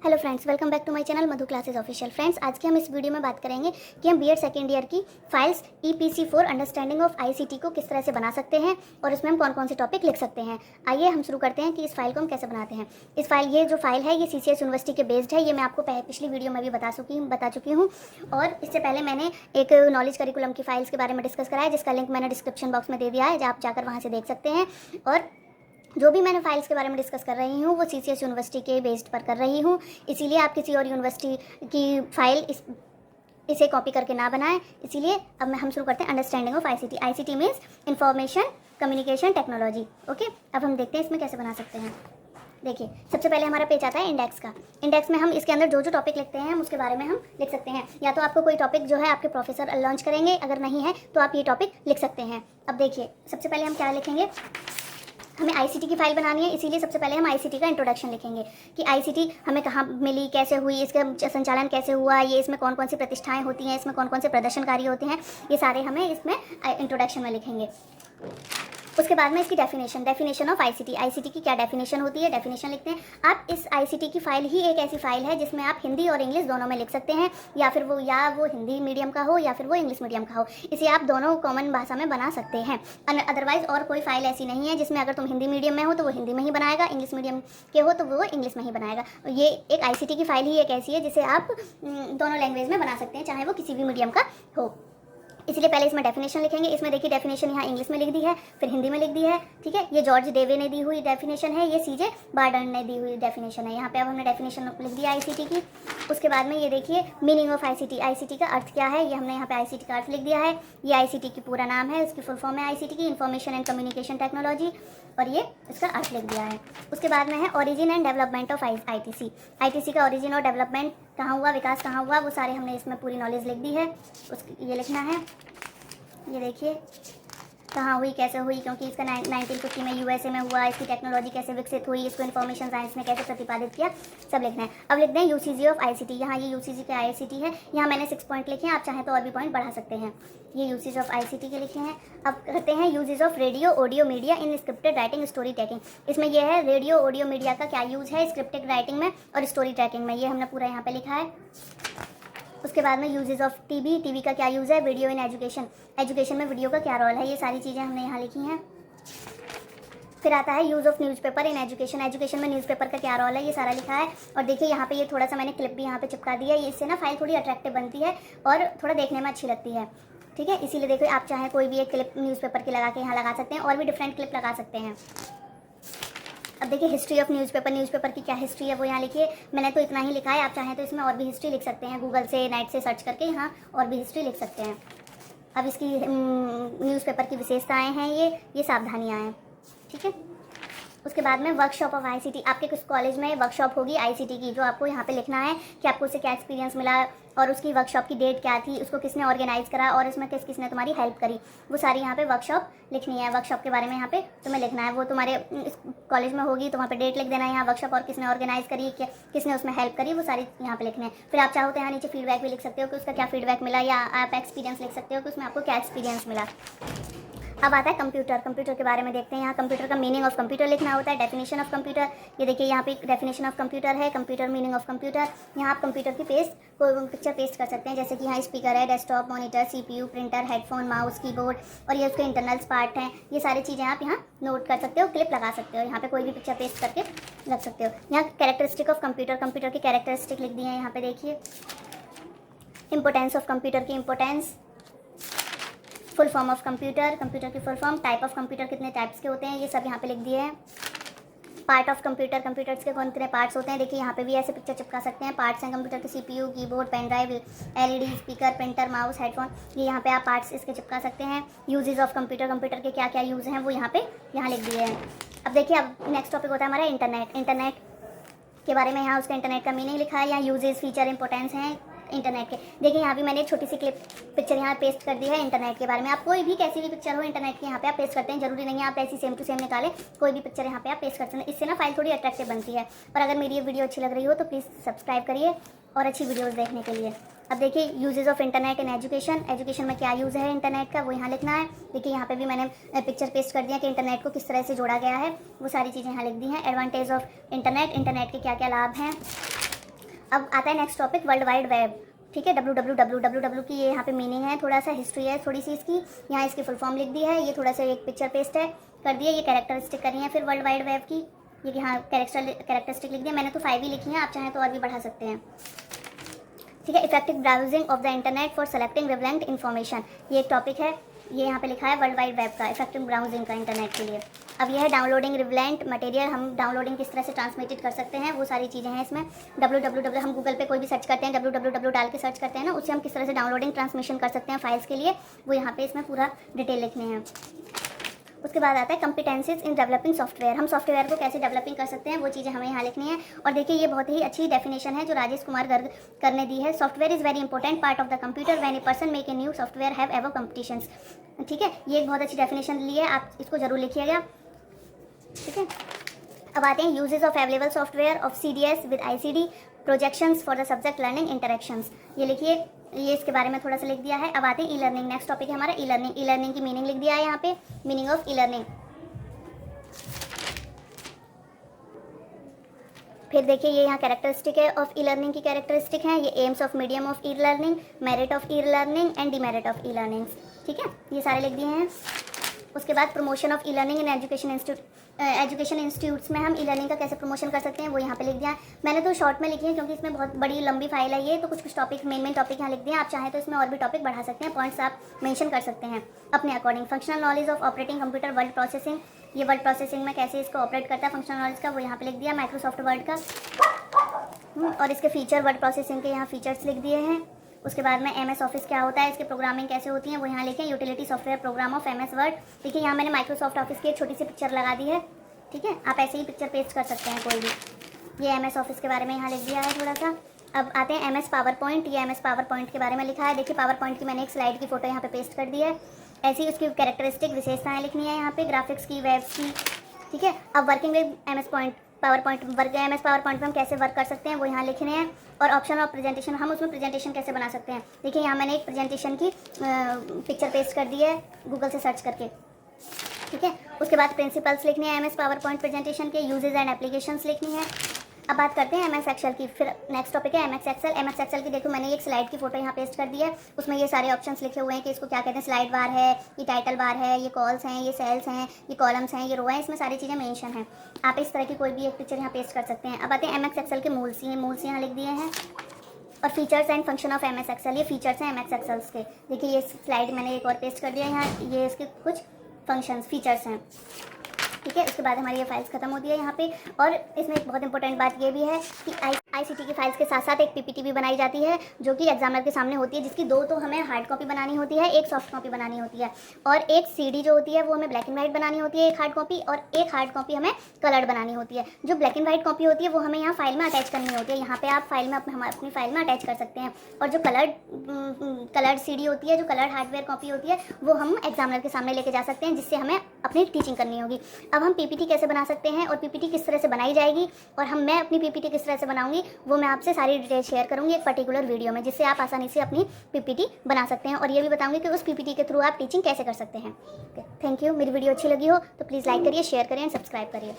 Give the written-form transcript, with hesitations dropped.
Hello friends, welcome back to my channel Madhu classes official. Friends, आज के हम इस वीडियो में बात करेंगे कि हम बीएड सेकेंड ईयर की files EPC4 understanding of ICT को किस तरह से बना सकते हैं और इसमें हम कौन कौन से टॉपिक लिख सकते हैं। आइए हम शुरू करते हैं कि इस फाइल को हम कैसे बनाते हैं। ये जो फाइल है ये CCS यूनिवर्सिटी के बेस्ड है। ये मैं आपको पिछली वीडियो में भी बता चुकी हूँ और इससे पहले मैंने एक नॉलेज करिकुलम की फाइल्स के बारे में डिस्कस करा है, जिसका लिंक मैंने डिस्क्रिप्शन बॉक्स में दे दिया है, आप जाकर वहाँ से देख सकते हैं। और जो भी मैंने फाइल्स के बारे में डिस्कस कर रही हूँ वो CCS यूनिवर्सिटी के बेस्ड पर कर रही हूँ, इसीलिए आप किसी और यूनिवर्सिटी की फाइल इसे कॉपी करके ना बनाएं। इसीलिए अब हम शुरू करते हैं understanding of ICT. ICT means information communication technology. Okay, अब हम देखते हैं इसमें कैसे बना सकते हैं। देखिए, सबसे पहले हमारा पेज आता है इंडेक्स का। इंडेक्स में हम इसके अंदर जो जो टॉपिक लिखते हैं हम उसके बारे में हम लिख सकते हैं। या तो आपको कोई टॉपिक जो है आपके प्रोफेसर लॉन्च करेंगे, अगर नहीं है तो आप ये टॉपिक लिख सकते हैं। अब देखिए, सबसे पहले हम क्या लिखेंगे, हमें आईसीटी की फाइल बनानी है, इसीलिए सबसे पहले हम आईसीटी का इंट्रोडक्शन लिखेंगे कि आईसीटी हमें कहाँ मिली, कैसे हुई, इसका संचालन कैसे हुआ, ये इसमें कौन कौन सी प्रतिष्ठाएं होती हैं, इसमें कौन कौन से प्रदर्शनकारी होते हैं, ये सारे हमें इसमें इंट्रोडक्शन में लिखेंगे। उसके बाद में इसकी डेफिनेशन ऑफ आईसीटी की क्या डेफिनेशन होती है, डेफिनेशन लिखते हैं। आप इस आईसीटी की फाइल ही एक ऐसी फाइल है जिसमें आप हिंदी और इंग्लिश दोनों में लिख सकते हैं, या वो हिंदी मीडियम का हो या फिर वो इंग्लिश मीडियम का हो। इसे आप दोनों कॉमन भाषा में बना सकते हैं। अदरवाइज और कोई फाइल ऐसी नहीं है जिसमें अगर तुम हिंदी मीडियम में हो तो वो हिंदी में ही बनाएगा, इंग्लिश मीडियम के हो तो वो इंग्लिश में ही बनाएगा। ये एक आईसीटी की फाइल ही एक ऐसी है जिसे आप दोनों लैंग्वेज में बना सकते हैं, चाहे वो किसी भी मीडियम का हो। इसलिए पहले इसमें डेफिनेशन लिखेंगे। इसमें देखिए डेफिनेशन यहाँ इंग्लिश में लिख दी है, फिर हिंदी में लिख दी है। ठीक है, ये जॉर्ज डेवे ने दी हुई डेफिनेशन है, ये CJ बार्डन ने दी हुई डेफिनेशन है। यहाँ पे अब हमने डेफिनेशन लिख दिया आईसीटी की। उसके बाद में ये देखिए मीनिंग ऑफ आईसीटी का अर्थ क्या है, ये हमने यहाँ पे आईसीटी का अर्थ लिख दिया है। ये आईसीटी की पूरा नाम है, उसकी फुल फॉर्म है आईसीटी की, इंफॉर्मेशन एंड कम्युनिकेशन टेक्नोलॉजी, और ये इसका अर्थ लिख दिया है। उसके बाद में है origin and development of ITC का ओरिजिन और डेवलपमेंट कहाँ हुआ, विकास कहाँ हुआ, वो सारे हमने इसमें पूरी नॉलेज लिख दी है। ये लिखना है। ये देखिए कहाँ हुई, कैसे हुई, क्योंकि इसका 1950 में USA में हुआ, इसकी टेक्नोलॉजी कैसे विकसित हुई, इसको इन्फॉर्मेशन साइंस ने कैसे प्रतिपादित किया, सब लिखना है। अब लिखते हैं यूसीजी ऑफ आईसीटी। यहाँ ये यूसीजी का आईसीटी है, यहाँ मैंने 6 पॉइंट लिखे हैं, आप चाहें तो और भी पॉइंट बढ़ा सकते हैं। ये यूसेज ऑफ आईसीटी के लिखे हैं। अब कहते हैं usages of radio audio media in scripted writing story taking. इसमें यह है रेडियो ऑडियो मीडिया का क्या यूज़ है स्क्रिप्टेड राइटिंग में और स्टोरी टेकिंग में, ये हमने पूरा यहाँ पे लिखा है। उसके बाद में यूजेज ऑफ टीवी का क्या यूज़ है, वीडियो इन एजुकेशन में वीडियो का क्या रोल है, ये सारी चीज़ें हमने यहाँ लिखी हैं। फिर आता है use of newspaper in education में न्यूज़पेपर का क्या रोल है, ये सारा लिखा है। और देखिए यहाँ पे ये थोड़ा सा मैंने क्लिप भी यहाँ पे चिपका दी है, इससे ना फाइल थोड़ी अट्रैक्टिव बनती है और थोड़ा देखने में अच्छी लगती है। ठीक है, इसीलिए देखो आप चाहें कोई भी एक क्लिप न्यूज़पेपर की लगा के यहाँ लगा सकते हैं, और भी डिफरेंट क्लिप लगा सकते हैं। अब देखिए हिस्ट्री ऑफ न्यूज़पेपर की क्या हिस्ट्री है वो यहाँ लिखिए। मैंने तो इतना ही लिखा है, आप चाहें तो इसमें और भी हिस्ट्री लिख सकते हैं, गूगल से नेट से सर्च करके यहाँ और भी हिस्ट्री लिख सकते हैं। अब इसकी न्यूज़पेपर की विशेषताएं हैं, ये सावधानियाँ हैं। ठीक है, उसके बाद में वर्कशॉप ऑफ आईसीटी। आपके कुछ कॉलेज में वर्कशॉप होगी आईसीटी की, जो आपको यहाँ पे लिखना है कि आपको उससे क्या एक्सपीरियंस मिला और उसकी वर्कशॉप की डेट क्या थी, उसको किसने ऑर्गेनाइज करा और इसमें किसने तुम्हारी हेल्प करी, वो सारी यहाँ पे वर्कशॉप लिखनी है। वर्कशॉप के बारे में यहाँ पे तुम्हें लिखना है, वो तुम्हारे कॉलेज में होगी तो वहाँ पे डेट लिख देना है, यहाँ वर्कशॉप और किसने ऑर्गेनाइज करी, किसने उसमें हेल्प करी, वो सारी यहाँ पे लिखना है। फिर आप चाहो तो यहाँ नीचे फीडबैक भी लिख सकते हो कि उसका क्या फीडबैक मिला, या आप एक्सपीरियंस लिख सकते हो कि उसमें आपको क्या एक्सपीरियंस मिला। अब आता है कंप्यूटर के बारे में देखते हैं। यहाँ कंप्यूटर का मीनिंग ऑफ कंप्यूटर लिखना होता है, डेफिनेशन ऑफ कंप्यूटर। ये देखिए यहाँ पे डेफिनेशन ऑफ कंप्यूटर है, कंप्यूटर मीनिंग ऑफ कंप्यूटर। यहाँ आप कंप्यूटर की पिक्चर पेस्ट कर सकते हैं, जैसे कि यहाँ स्पीकर है, desktop, monitor, CPU, printer, headphone, mouse, keyboard और ये उसके इंटरनल्स पार्ट हैं। ये सारी चीज़ें आप यहाँ नोट कर सकते हो, क्लिप लगा सकते हो, यहाँ पे कोई भी पिक्चर पेस्ट करके रख सकते हो। यहाँ कैरेक्टरिस्टिक ऑफ कंप्यूटर की कैरेक्टरिस्टिक लिख दी है यहाँ पे देखिए। इंपोर्टेंस ऑफ कंप्यूटर की importance, full form of computer की full form, type of computer कितने टाइप्स के होते हैं, ये सब यहाँ पे लिख दिए हैं। पार्ट ऑफ कंप्यूटर्स के कौन कितने पार्ट्स होते हैं, देखिए यहाँ पे भी ऐसे पिक्चर चिपका सकते हैं। पार्ट्स हैं कंप्यूटर के CPU, keyboard, pen drive, LED, speaker, printer, mouse, headphone, ये यहाँ पे आप पार्ट्स इसके चिपका सकते हैं। यूजेज ऑफ कंप्यूटर के क्या क्या यूज़ हैं वो यहाँ लिख दिए हैं। अब देखिए अब नेक्स्ट टॉपिक होता है हमारा इंटरनेट के बारे में। यहाँ उसका इंटरनेट का मीनिंग लिखा है, यहाँ यूजेज, फीचर, इंपोर्टेंस हैं इंटरनेट के। देखिए यहाँ भी मैंने एक छोटी सी पिक्चर यहाँ पेस्ट कर दी है इंटरनेट के बारे में। आप कोई भी कैसी भी पिक्चर हो इंटरनेट की यहाँ पे आप पेस्ट करते हैं, जरूरी नहीं है आप ऐसी सेम टू सेम निकालें, कोई भी पिक्चर यहाँ पे आप पेस्ट करते हैं, इससे ना फाइल थोड़ी अट्रैक्टिव बनती है। और अगर मेरी ये वीडियो अच्छी लग रही हो तो प्लीज़ सब्सक्राइब करिए और अच्छी वीडियोज़ देखने के लिए। अब देखिए usages of internet in education में क्या यूज़ है इंटरनेट का, वो यहाँ लिखना है। देखिए यहाँ पे भी मैंने पिक्चर पेस्ट कर दिया कि इंटरनेट को किस तरह से जोड़ा गया है, वो सारी चीज़ें यहाँ लिख दी हैं। एडवांटेज ऑफ इंटरनेट के क्या क्या लाभ हैं, अब आता है next topic, world wide web. ठीक है, www की ये यहाँ पे मीनिंग है, थोड़ा सा हिस्ट्री है थोड़ी सी इसकी, यहाँ इसकी फुल फॉर्म लिख दी है, ये थोड़ा सा एक पिक्चर पेस्ट है कर दिया, ये कैरेक्टरिस्टिक करी है फिर वर्ल्ड वाइड वेब की, ये यहाँ कैरेक्टरिस्टिक लिख दिया, मैंने तो 5 ही लिखी है, आप चाहें तो और भी बढ़ा सकते हैं। ठीक है, effective browsing of the internet for selecting relevant information, ये एक टॉपिक है, ये यहाँ पे लिखा है वर्ल्ड वाइड वेब का इफेक्टिव ब्राउजिंग का इंटरनेट के लिए। अब यह है डाउनलोडिंग रिलेवेंट मटेरियल, हम डाउनलोडिंग किस तरह से ट्रांसमिटेड कर सकते हैं वो सारी चीज़ें हैं इसमें। www हम गूगल पे कोई भी सर्च करते हैं, www डाल के सर्च करते हैं ना, उससे हम किस तरह से डाउनलोडिंग ट्रांसमिशन कर सकते हैं फाइल्स के लिए, वो यहाँ पे इसमें पूरा डिटेल लिखने हैं। उसके बाद आता है कॉम्पिटेंसीज इन डेवलपिंग सॉफ्टवेयर, हम सॉफ्टवेयर को कैसे डेवलपिंग कर सकते हैं वो चीज़ें हमें यहाँ लिखनी है। और देखिए ये बहुत ही अच्छी डेफिनेशन है जो राजेश कुमार गर्ग करने दी है, software is very important part of the computer when a person make a new software have ever competitions. ठीक है, ये एक बहुत अच्छी डेफिनेशन ली है, आप इसको जरूर लिखिएगा। ठीक है, अब आते हैं uses of available software of CDS with ICD projections for the subject learning interactions, ये लिखिए, ये इसके बारे में थोड़ा सा लिख दिया है। अब आते हैं ई लर्निंग, नेक्स्ट टॉपिक है हमारा ई लर्निंग। ई लर्निंग की मीनिंग लिख दिया है यहाँ पे, मीनिंग ऑफ ई लर्निंग। फिर देखिए ये यहाँ कैरेक्टरिस्टिक है ऑफ ई लर्निंग की कैरेक्टरिस्टिक है, ये AIIMS of medium of e learning, merit of e learning and demerit of e learning. ठीक है, ये सारे लिख दिए हैं। उसके बाद promotion of e learning in education institutes में हम ई लर्निंग का कैसे प्रमोशन कर सकते हैं वो यहाँ पे लिख दिया है। मैंने तो शॉर्ट में लिखी है क्योंकि इसमें बहुत बड़ी लंबी फाइल है ये, तो कुछ कुछ टॉपिक मेन टॉपिक यहाँ लिख दिए हैं, आप चाहें तो इसमें और भी टॉपिक बढ़ा सकते हैं, पॉइंट्स आप मेंशन कर सकते हैं अपने according. Functional knowledge of operating computer word processing, ये वर्ड प्रोसेसिंग में कैसे इसको ऑपरेट करता है फंक्शनल नॉलेज का, वो यहाँ पे लिख दिया माइक्रोसॉफ्ट वर्ड का। और इसके फीचर वर्ड प्रोसेसिंग के यहाँ फीचर्स लिख दिए हैं। उसके बाद में MS ऑफिस क्या होता है, इसके प्रोग्रामिंग कैसे होती है वो यहाँ लिखें, utility software program of MS word. देखिए यहाँ मैंने माइक्रोसॉफ्ट ऑफिस की एक छोटी सी पिक्चर लगा दी है। ठीक है, आप ऐसे ही पिक्चर पेस्ट कर सकते हैं कोई भी। ये MS ऑफिस के बारे में यहाँ लिख दिया है थोड़ा सा। अब आते हैं MS पावर पॉइंट, ये MS पावर पॉइंट के बारे में लिखा है। देखिए पावर पॉइंट की मैंने एक स्लाइड की फोटो यहाँ पे पेस्ट कर दी है, ऐसी ही उसकी कैरेक्टरिस्टिक विशेषताएँ लिखनी है यहाँ पे, ग्राफिक्स की, वेब्स की। ठीक है, अब working with MS power point MS power point में हम कैसे वर्क कर सकते हैं वो यहाँ लिखने हैं। और ऑप्शन ऑफ प्रेजेंटेशन, हम उसमें प्रेजेंटेशन कैसे बना सकते हैं। देखिए यहाँ मैंने एक प्रेजेंटेशन की पिक्चर पेस्ट कर दी है गूगल से सर्च करके। ठीक है, उसके बाद प्रिंसिपल्स लिखने हैं MS पावर पॉइंट प्रेजेंटेशन के, यूजेज एंड एप्लीकेशंस लिखनी है। अब बात करते हैं MS एक्सेल की, फिर नेक्स्ट टॉपिक है MS एक्सेल। MS एक्सेल की देखो मैंने एक स्लाइड की फोटो यहाँ पेस्ट कर दी है, उसमें ये सारे ऑप्शंस लिखे हुए हैं कि इसको क्या कहते हैं, स्लाइड बार है, ये टाइटल बार है, ये कॉल्स हैं, ये सेल्स हैं, ये कॉलम्स हैं, ये रो हैं, इसमें सारी चीज़ें मेंशन हैं। आप इस तरह की कोई भी एक पिक्चर यहाँ पेस्ट कर सकते हैं। अब आते हैं MS एक्सेल के मूल्स, ये मूल्स यहाँ लिख दिए हैं। और features and function of MS Excel, ये फीचर्स हैं MS एक्सेल्स के। देखिए ये स्लाइड मैंने एक और पेस्ट कर दिया यहाँ, ये इसके कुछ फंक्शंस फीचर्स हैं। ठीक है, उसके बाद हमारी ये फाइल्स खत्म होती है यहाँ पे। और इसमें एक बहुत इंपॉर्टेंट बात ये भी है कि ICT की फाइल्स के साथ साथ एक PPT भी बनाई जाती है जो कि एग्जामिनर के सामने होती है, जिसकी 2 तो हमें हार्ड कॉपी बनानी होती है, एक सॉफ्ट कॉपी बनानी होती है। और एक CD जो होती है वो हमें ब्लैक एंड वाइट बनानी होती है, एक हार्ड कॉपी, और एक हार्ड कॉपी हमें कलर्ड बनानी होती है। जो ब्लैक एंड वाइट कॉपी होती है वो हमें यहाँ फाइल में अटैच करनी होती है, यहाँ पे आप फाइल में अपनी फाइल में अटैच कर सकते हैं। और जो कलर्ड CD होती है, जो कलर्ड हार्डवेयर कॉपी होती है, वो हम एग्जामिनर के सामने लेके जा सकते हैं, जिससे हमें अपनी टीचिंग करनी होगी। अब हम PPT कैसे बना सकते हैं और PPT किस तरह से बनाई जाएगी, और मैं अपनी PPT किस तरह से बनाऊंगी वो मैं आपसे सारी डिटेल शेयर करूंगी एक पर्टिकुलर वीडियो में, जिससे आप आसानी से अपनी PPT बना सकते हैं। और ये भी बताऊंगी कि उस PPT के थ्रू आप टीचिंग कैसे कर सकते हैं। Thank you. मेरी वीडियो अच्छी लगी हो तो प्लीज़ लाइक करिए, शेयर करिए एंड सब्सक्राइब करिए।